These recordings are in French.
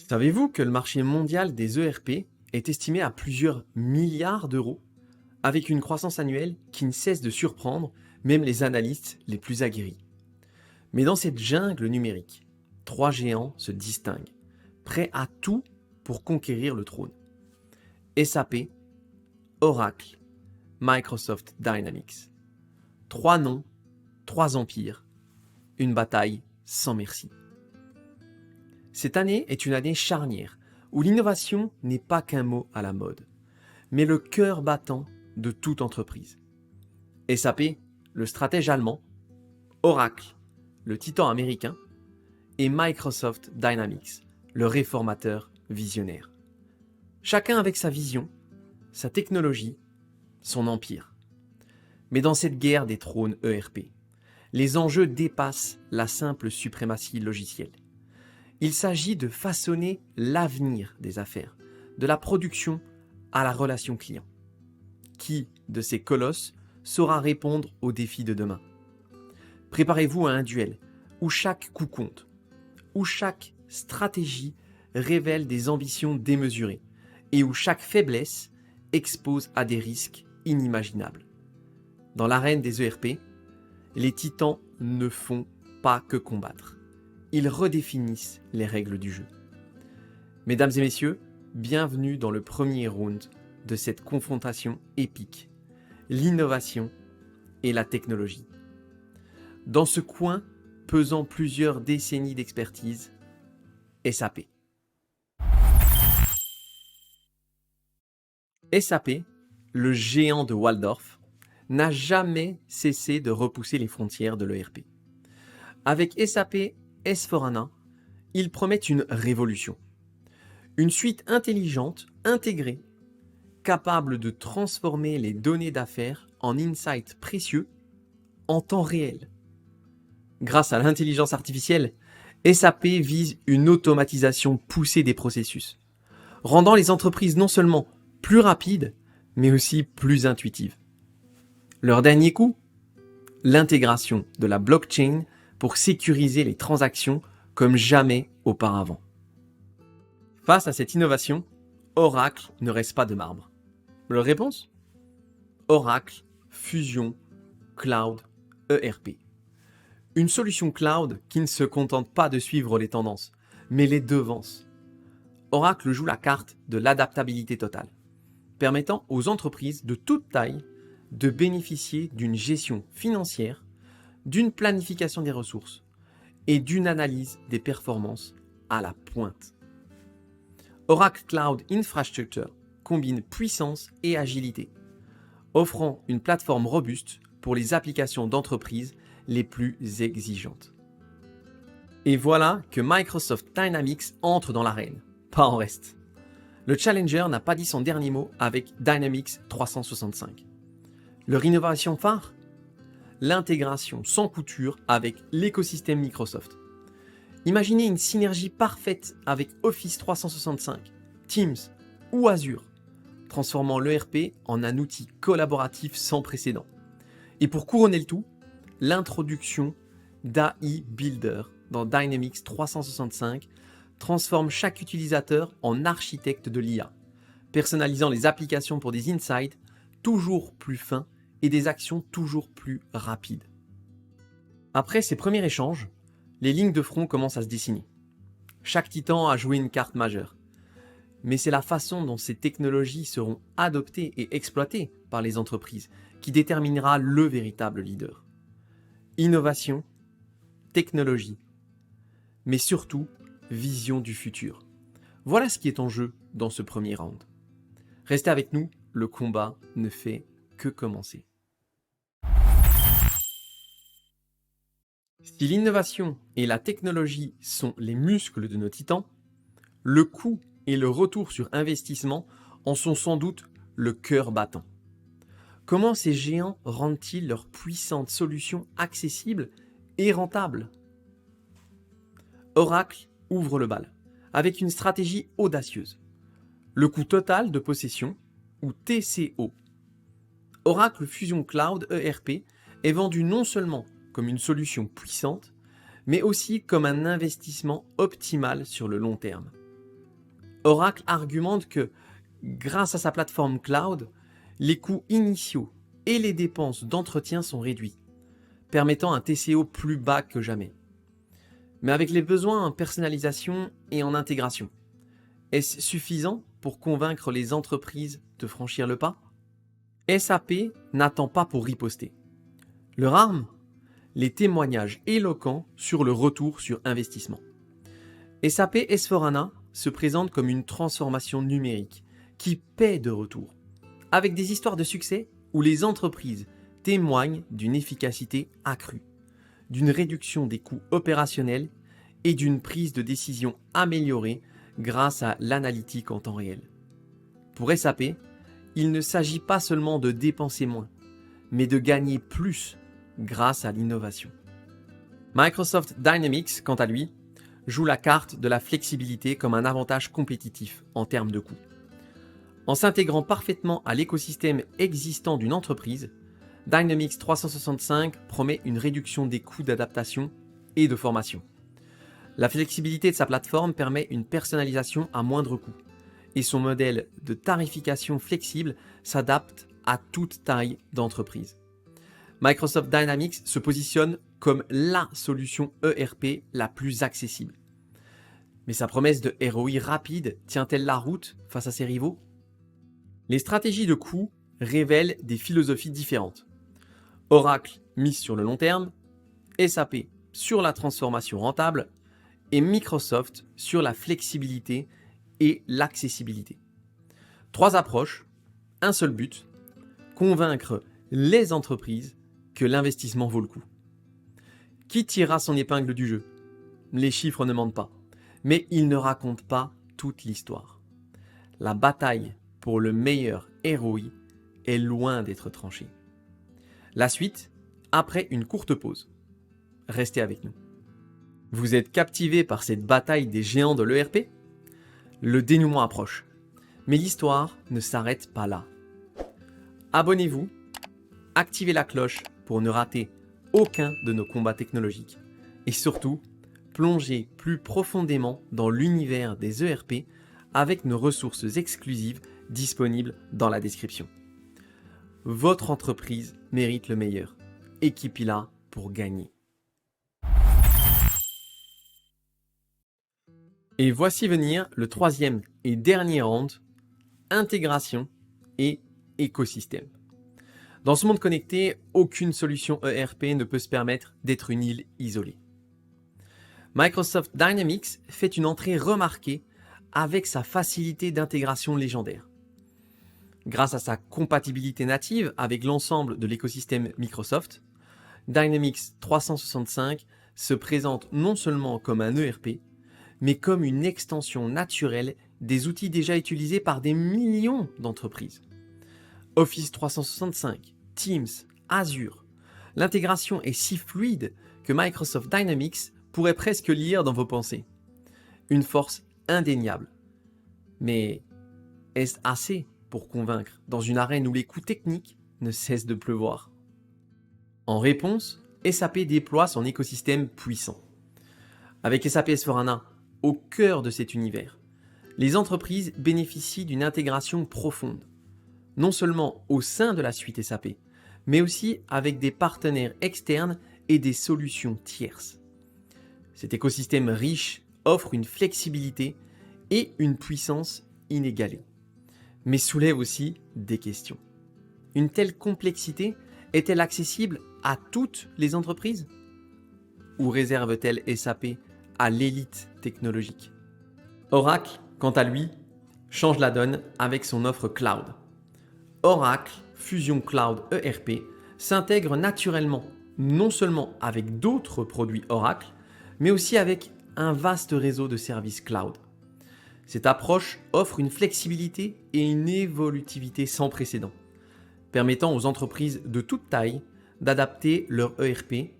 Savez-vous que le marché mondial des ERP est estimé à plusieurs milliards d'euros, avec une croissance annuelle qui ne cesse de surprendre même les analystes les plus aguerris? Mais dans cette jungle numérique, trois géants se distinguent, prêts à tout pour conquérir le trône. SAP, Oracle, Microsoft Dynamics. Trois noms, trois empires, une bataille sans merci. Cette année est une année charnière, où l'innovation n'est pas qu'un mot à la mode, mais le cœur battant de toute entreprise. SAP, le stratège allemand, Oracle, le titan américain, et Microsoft Dynamics, le réformateur visionnaire. Chacun avec sa vision, sa technologie, son empire. Mais dans cette guerre des trônes ERP, les enjeux dépassent la simple suprématie logicielle. Il s'agit de façonner l'avenir des affaires, de la production à la relation client. Qui de ces colosses saura répondre aux défis de demain? Préparez-vous à un duel où chaque coup compte, où chaque stratégie révèle des ambitions démesurées et où chaque faiblesse expose à des risques inimaginables. Dans l'arène des ERP, les titans ne font pas que combattre. Ils redéfinissent les règles du jeu. Mesdames et messieurs, bienvenue dans le premier round de cette confrontation épique, l'innovation et la technologie. Dans ce coin pesant plusieurs décennies d'expertise, SAP. SAP, le géant de Waldorf, n'a jamais cessé de repousser les frontières de l'ERP. Avec SAP S/4HANA, il promet une révolution. Une suite intelligente, intégrée, capable de transformer les données d'affaires en insights précieux en temps réel. Grâce à l'intelligence artificielle, SAP vise une automatisation poussée des processus, rendant les entreprises non seulement plus rapides, mais aussi plus intuitives. Leur dernier coup, l'intégration de la blockchain pour sécuriser les transactions comme jamais auparavant. Face à cette innovation, Oracle ne reste pas de marbre. Leur réponse? Oracle, Fusion, Cloud, ERP. Une solution cloud qui ne se contente pas de suivre les tendances, mais les devance. Oracle joue la carte de l'adaptabilité totale, permettant aux entreprises de toute taille de bénéficier d'une gestion financière, d'une planification des ressources et d'une analyse des performances à la pointe. Oracle Cloud Infrastructure combine puissance et agilité, offrant une plateforme robuste pour les applications d'entreprise les plus exigeantes. Et voilà que Microsoft Dynamics entre dans l'arène, pas en reste. Le challenger n'a pas dit son dernier mot avec Dynamics 365. Leur innovation phare? L'intégration sans couture avec l'écosystème Microsoft. Imaginez une synergie parfaite avec Office 365, Teams ou Azure, transformant l'ERP en un outil collaboratif sans précédent. Et pour couronner le tout, l'introduction d'AI Builder dans Dynamics 365 transforme chaque utilisateur en architecte de l'IA, personnalisant les applications pour des insights toujours plus fins et des actions toujours plus rapides. Après ces premiers échanges, les lignes de front commencent à se dessiner. Chaque titan a joué une carte majeure. Mais c'est la façon dont ces technologies seront adoptées et exploitées par les entreprises qui déterminera le véritable leader. Innovation, technologie, mais surtout vision du futur. Voilà ce qui est en jeu dans ce premier round. Restez avec nous, le combat ne fait que commencer. Si l'innovation et la technologie sont les muscles de nos titans, le coût et le retour sur investissement en sont sans doute le cœur battant. Comment ces géants rendent-ils leurs puissantes solutions accessibles et rentables? Oracle ouvre le bal avec une stratégie audacieuse. Le coût total de possession, ou TCO. Oracle Fusion Cloud ERP est vendu non seulement comme une solution puissante, mais aussi comme un investissement optimal sur le long terme. Oracle argumente que, grâce à sa plateforme cloud, les coûts initiaux et les dépenses d'entretien sont réduits, permettant un TCO plus bas que jamais. Mais avec les besoins en personnalisation et en intégration, est-ce suffisant pour convaincre les entreprises de franchir le pas? SAP n'attend pas pour riposter. Leur arme? Les témoignages éloquents sur le retour sur investissement. SAP S/4HANA se présente comme une transformation numérique qui paie de retour, avec des histoires de succès où les entreprises témoignent d'une efficacité accrue, d'une réduction des coûts opérationnels et d'une prise de décision améliorée grâce à l'analytique en temps réel. Pour SAP, il ne s'agit pas seulement de dépenser moins, mais de gagner plus grâce à l'innovation. Microsoft Dynamics, quant à lui, joue la carte de la flexibilité comme un avantage compétitif en termes de coûts. En s'intégrant parfaitement à l'écosystème existant d'une entreprise, Dynamics 365 promet une réduction des coûts d'adaptation et de formation. La flexibilité de sa plateforme permet une personnalisation à moindre coût, et son modèle de tarification flexible s'adapte à toute taille d'entreprise. Microsoft Dynamics se positionne comme la solution ERP la plus accessible. Mais sa promesse de ROI rapide tient-elle la route face à ses rivaux? Les stratégies de coût révèlent des philosophies différentes. Oracle mise sur le long terme, SAP sur la transformation rentable et Microsoft sur la flexibilité et l'accessibilité. 3 approches, un seul but, convaincre les entreprises que l'investissement vaut le coup. Qui tirera son épingle du jeu? Les chiffres ne mentent pas, mais ils ne racontent pas toute l'histoire. La bataille pour le meilleur ROI est loin d'être tranchée. La suite, après une courte pause. Restez avec nous. Vous êtes captivé par cette bataille des géants de l'ERP? Le dénouement approche, mais l'histoire ne s'arrête pas là. Abonnez-vous, activez la cloche pour ne rater aucun de nos combats technologiques et surtout, plongez plus profondément dans l'univers des ERP avec nos ressources exclusives disponibles dans la description. Votre entreprise mérite le meilleur. Équipez-la pour gagner. Et voici venir le troisième et dernier round, intégration et écosystème. Dans ce monde connecté, aucune solution ERP ne peut se permettre d'être une île isolée. Microsoft Dynamics fait une entrée remarquée avec sa facilité d'intégration légendaire. Grâce à sa compatibilité native avec l'ensemble de l'écosystème Microsoft, Dynamics 365 se présente non seulement comme un ERP, mais comme une extension naturelle des outils déjà utilisés par des millions d'entreprises. Office 365, Teams, Azure. L'intégration est si fluide que Microsoft Dynamics pourrait presque lire dans vos pensées. Une force indéniable. Mais est-ce assez pour convaincre dans une arène où les coûts techniques ne cessent de pleuvoir? En réponse, SAP déploie son écosystème puissant. Avec SAP S/4HANA au cœur de cet univers, les entreprises bénéficient d'une intégration profonde, non seulement au sein de la suite SAP, mais aussi avec des partenaires externes et des solutions tierces. Cet écosystème riche offre une flexibilité et une puissance inégalée, mais soulève aussi des questions. Une telle complexité est-elle accessible à toutes les entreprises? Ou réserve-t-elle SAP à l'élite technologique? Oracle, quant à lui, change la donne avec son offre cloud. Oracle Fusion Cloud ERP s'intègre naturellement non seulement avec d'autres produits Oracle, mais aussi avec un vaste réseau de services cloud. Cette approche offre une flexibilité et une évolutivité sans précédent, permettant aux entreprises de toute taille d'adapter leur ERP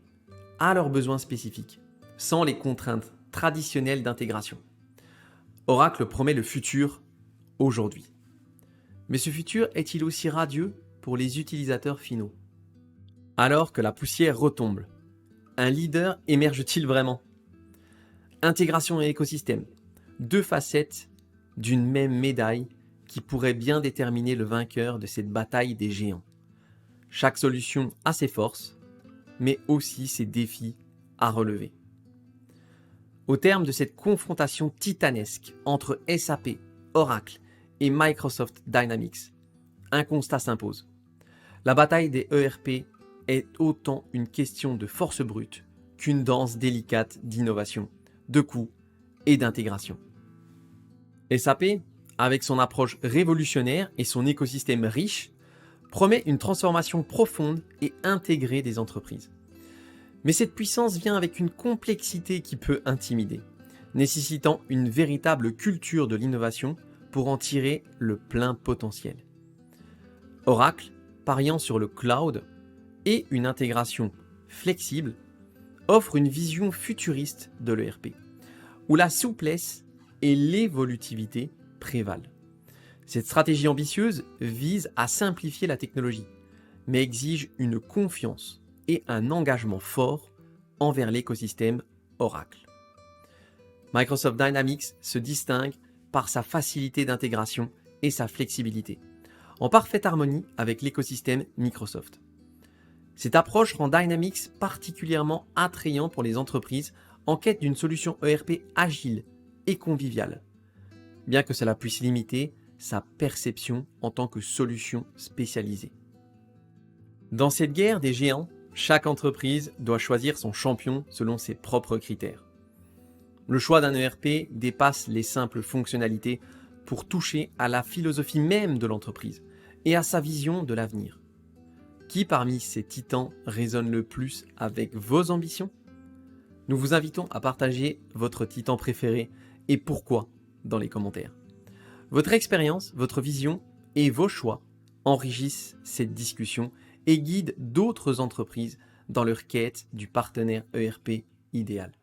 à leurs besoins spécifiques, sans les contraintes traditionnelles d'intégration. Oracle promet le futur aujourd'hui. Mais ce futur est-il aussi radieux pour les utilisateurs finaux? Alors que la poussière retombe, un leader émerge-t-il vraiment? Intégration et écosystème, deux facettes d'une même médaille qui pourrait bien déterminer le vainqueur de cette bataille des géants. Chaque solution a ses forces, mais aussi ses défis à relever. Au terme de cette confrontation titanesque entre SAP, Oracle et Microsoft Dynamics, un constat s'impose. La bataille des ERP est autant une question de force brute qu'une danse délicate d'innovation, de coûts et d'intégration. SAP, avec son approche révolutionnaire et son écosystème riche, promet une transformation profonde et intégrée des entreprises. Mais cette puissance vient avec une complexité qui peut intimider, nécessitant une véritable culture de l'innovation pour en tirer le plein potentiel. Oracle, pariant sur le cloud et une intégration flexible, offre une vision futuriste de l'ERP, où la souplesse et l'évolutivité prévalent. Cette stratégie ambitieuse vise à simplifier la technologie, mais exige une confiance et un engagement fort envers l'écosystème Oracle. Microsoft Dynamics se distingue par sa facilité d'intégration et sa flexibilité, en parfaite harmonie avec l'écosystème Microsoft. Cette approche rend Dynamics particulièrement attrayant pour les entreprises en quête d'une solution ERP agile et conviviale, bien que cela puisse limiter sa perception en tant que solution spécialisée. Dans cette guerre des géants, chaque entreprise doit choisir son champion selon ses propres critères. Le choix d'un ERP dépasse les simples fonctionnalités pour toucher à la philosophie même de l'entreprise et à sa vision de l'avenir. Qui parmi ces titans résonne le plus avec vos ambitions ? Nous vous invitons à partager votre titan préféré et pourquoi dans les commentaires. Votre expérience, votre vision et vos choix enrichissent cette discussion et guident d'autres entreprises dans leur quête du partenaire ERP idéal.